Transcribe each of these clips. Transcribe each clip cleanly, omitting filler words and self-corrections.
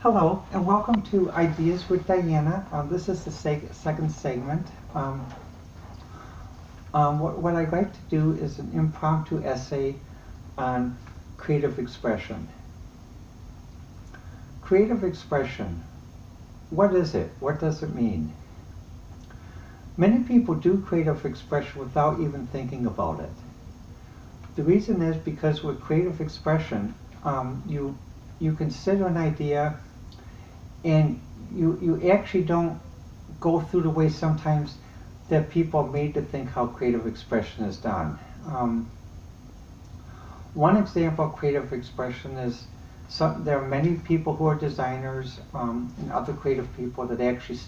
Hello, and welcome to Ideas with Diana. This is the second segment. What I'd like to do is an impromptu essay on creative expression. Creative expression, what is it? What does it mean? Many people do creative expression without even thinking about it. The reason is because with creative expression, you consider an idea and you actually don't go through the way sometimes that people are made to think how creative expression is done. One example of creative expression is there are many people who are designers and other creative people that actually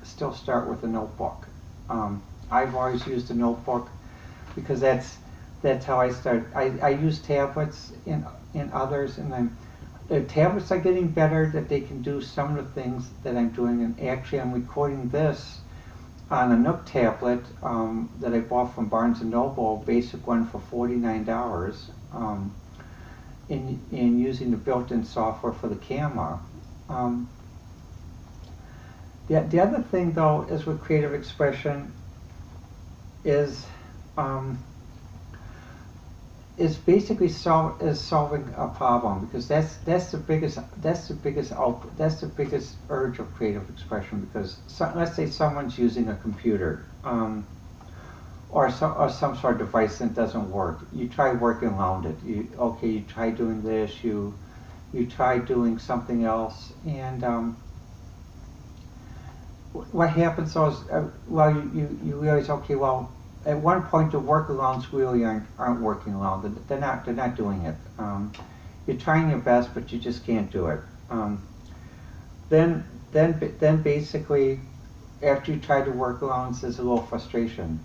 still start with a notebook. I've always used a notebook because that's how I start. I use tablets in others, and the tablets are getting better that they can do some of the things that I'm doing. And actually, I'm recording this on a Nook tablet that I bought from Barnes & Noble, basic one for $49, in using the built-in software for the camera. The other thing, though, is with creative expression is basically solving a problem, because that's the biggest urge of creative expression. Because let's say someone's using a computer or some sort of device that doesn't work. You try working around it. You try doing this. You try doing something else, and what happens is, you realize, okay, well, at one point the workarounds really aren't working around. They're not doing it. You're trying your best, but you just can't do it. Then basically, after you try to work around, there's a little frustration.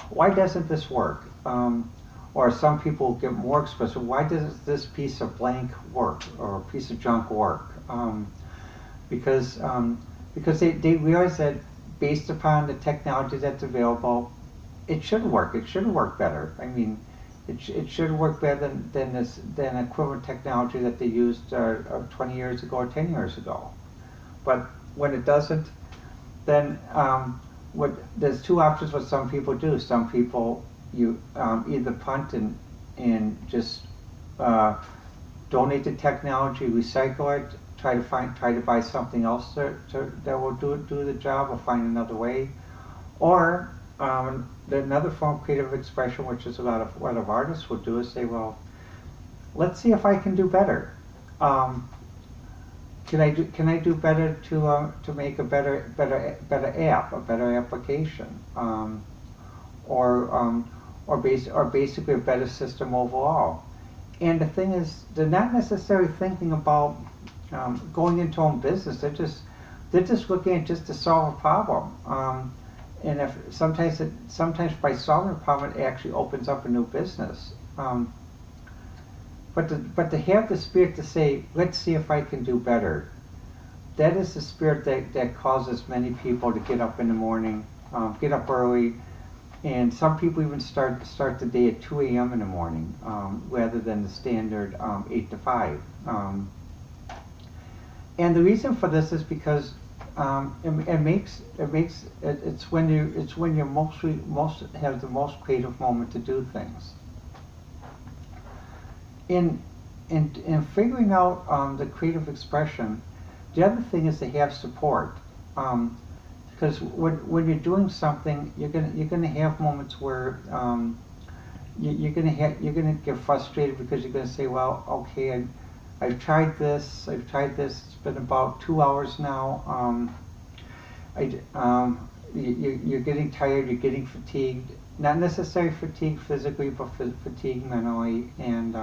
Why doesn't this work? Or some people get more expressive. Why does this piece of blank work, or a piece of junk work? Because they realize that based upon the technology that's available, it should work. It should work better. I mean, it should work better than equivalent technology that they used 20 years ago or 10 years ago. But when it doesn't, then there's two options what some people do. Some people either punt and just donate the technology, recycle it, try to buy something else that will do the job, or find another way, or another form of creative expression, which is what a lot of artists will do, is say, well, let's see if I can do better. Can I do better to make a better app, a better application, or basically a better system overall? And the thing is, they're not necessarily thinking about going into own business. They're just looking at just to solve a problem. And if sometimes by solving a problem, it actually opens up a new business. But to have the spirit to say, let's see if I can do better, that is the spirit that causes many people to get up in the morning, get up early, and some people even start the day at 2 a.m. in the morning, rather than the standard 8 to 5. And the reason for this is because it's when you most have the most creative moment to do things. In figuring out the creative expression, the other thing is to have support. Because when you're doing something, you're gonna have moments where you're gonna get frustrated, because you're gonna say, well, okay, I've tried this. It's been about 2 hours now. You're getting tired. You're getting fatigued. Not necessarily fatigued physically, but fatigued mentally, and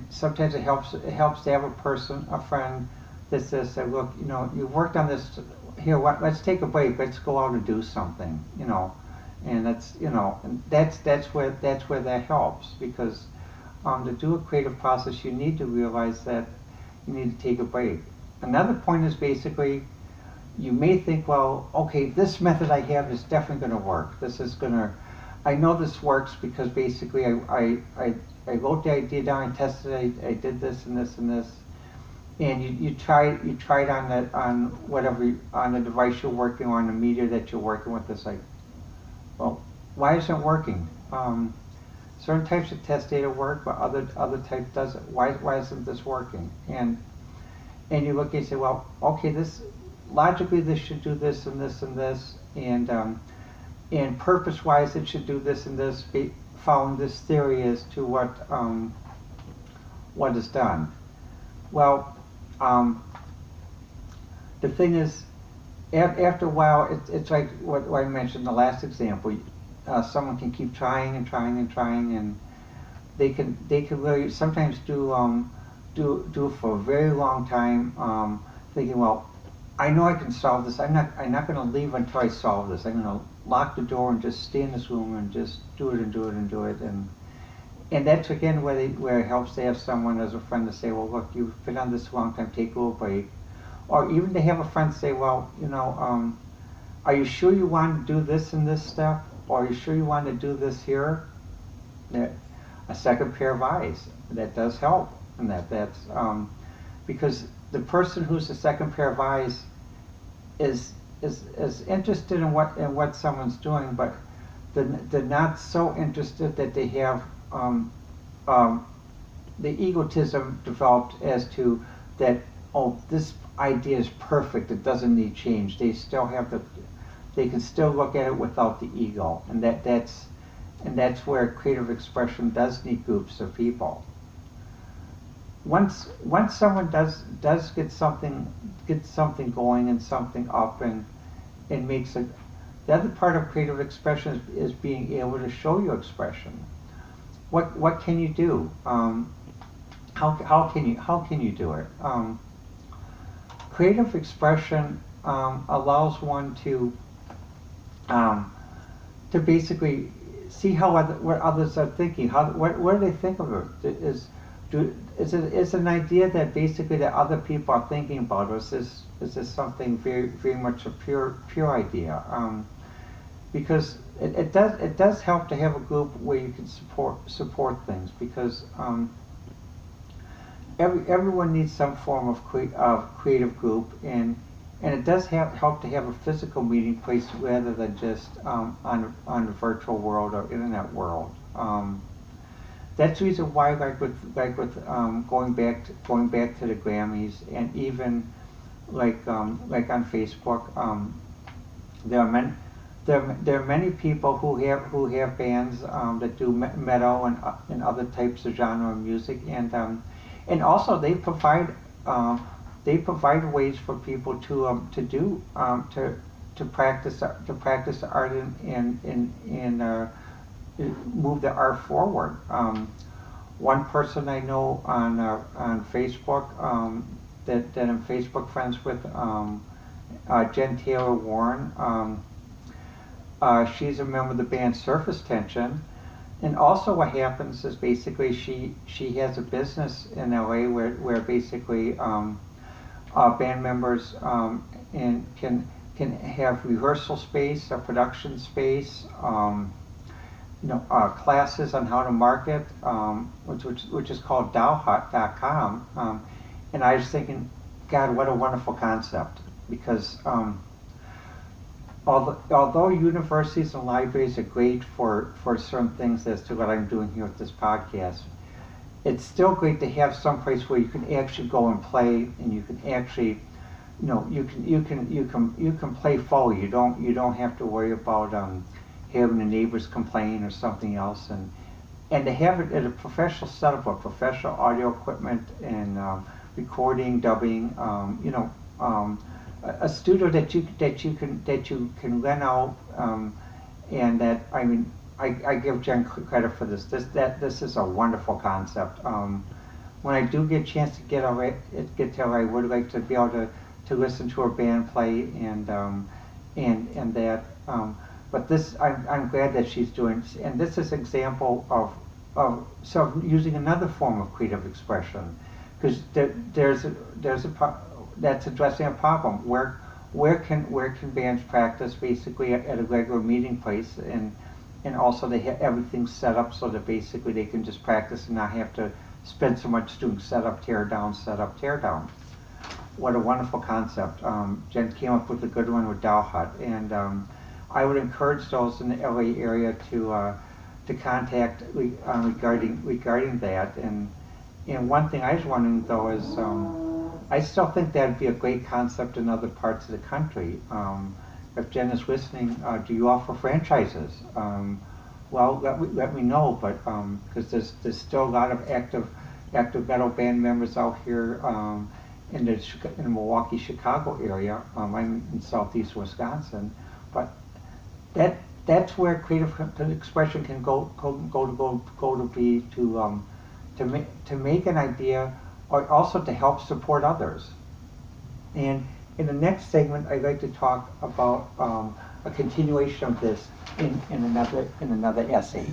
sometimes it helps to have a friend that says, look, you've worked on this. Here, let's take a break. Let's go out and do something. And that's where that helps, because to do a creative process, you need to realize that you need to take a break. Another point is basically, you may think, well, okay, this method I have is definitely going to work. This is going to I know this works because basically I wrote the idea down, I tested it, I did this and this and this, and you try it on whatever on the device you're working on, the media that you're working with. It's like, well, why isn't it working? Certain types of test data work, but other types doesn't. Why isn't this working? And you look and you say, well, okay, this logically this should do this and this and this, and purpose-wise it should do this and this, following this theory as to what is done. Well, the thing is, after a while, it's like what I mentioned in the last example. Someone can keep trying and trying and trying, and they can really sometimes do for a very long time, thinking, well, I know I can solve this. I'm not going to leave until I solve this. I'm going to lock the door and just stay in this room and just do it and do it and do it. And that's again where it helps to have someone as a friend to say, well, look, you've been on this a long time, take a little break. Or even to have a friend say, well, are you sure you want to do this and this step? Or are you sure you want to do this here? A second pair of eyes, that does help. And that's because the person who's the second pair of eyes is interested in what someone's doing, but they're not so interested that they have the egotism developed as to that, oh, this idea is perfect, it doesn't need change. They still have they can still look at it without the ego, and that's where creative expression does need groups of people. Once someone does get something going and something up and makes it, the other part of creative expression is being able to show your expression. What can you do? How can you do it? Creative expression allows one to basically see what others are thinking. What do they think of it? Is an idea that basically that other people are thinking about, or is this something very very much a pure idea? Because it does help to have a group where you can support things, because everyone needs some form of creative group, and it does help to have a physical meeting place rather than just on the virtual world or internet world. That's the reason why, like with going back to the Grammys, and even like on Facebook, there are many people who have bands that do metal and other types of genre of music, and also they provide ways for people to practice art and move the art forward. One person I know on Facebook that I'm Facebook friends with, Jen Taylor Warren. She's a member of the band Surface Tension, and also what happens is basically she has a business in LA where basically band members and can have rehearsal space, a production space. Classes on how to market, which is called dowhut.com, and I was thinking, God, what a wonderful concept, because although universities and libraries are great for certain things, as to what I'm doing here with this podcast, it's still great to have some place where you can actually go and play, and you can actually, you can play fully. You don't have to worry about having the neighbors complain or something else, and to have it at a professional setup with professional audio equipment and recording, dubbing, a studio that you can rent out, and that, I mean, I give Jen credit for this. This is a wonderful concept. When I do get a chance to get there, I would like to be able to listen to her band play and that. But this, I'm glad that she's doing, and this is an example of using another form of creative expression, because there's that's addressing a problem. Where can bands practice basically at a regular meeting place, and also they have everything set up so that basically they can just practice and not have to spend so much doing set up, tear down, set up, tear down. What a wonderful concept. Jen came up with a good one with Dow Hut, and I would encourage those in the LA area to contact regarding that. And one thing I was wondering though is I still think that'd be a great concept in other parts of the country. If Jen is listening, do you offer franchises? Well, let me know, but because there's still a lot of active metal band members out here in the Milwaukee, Chicago area. I'm in southeast Wisconsin, but that's where creative expression can go to be to make an idea, or also to help support others. And in the next segment, I'd like to talk about a continuation of this in another essay.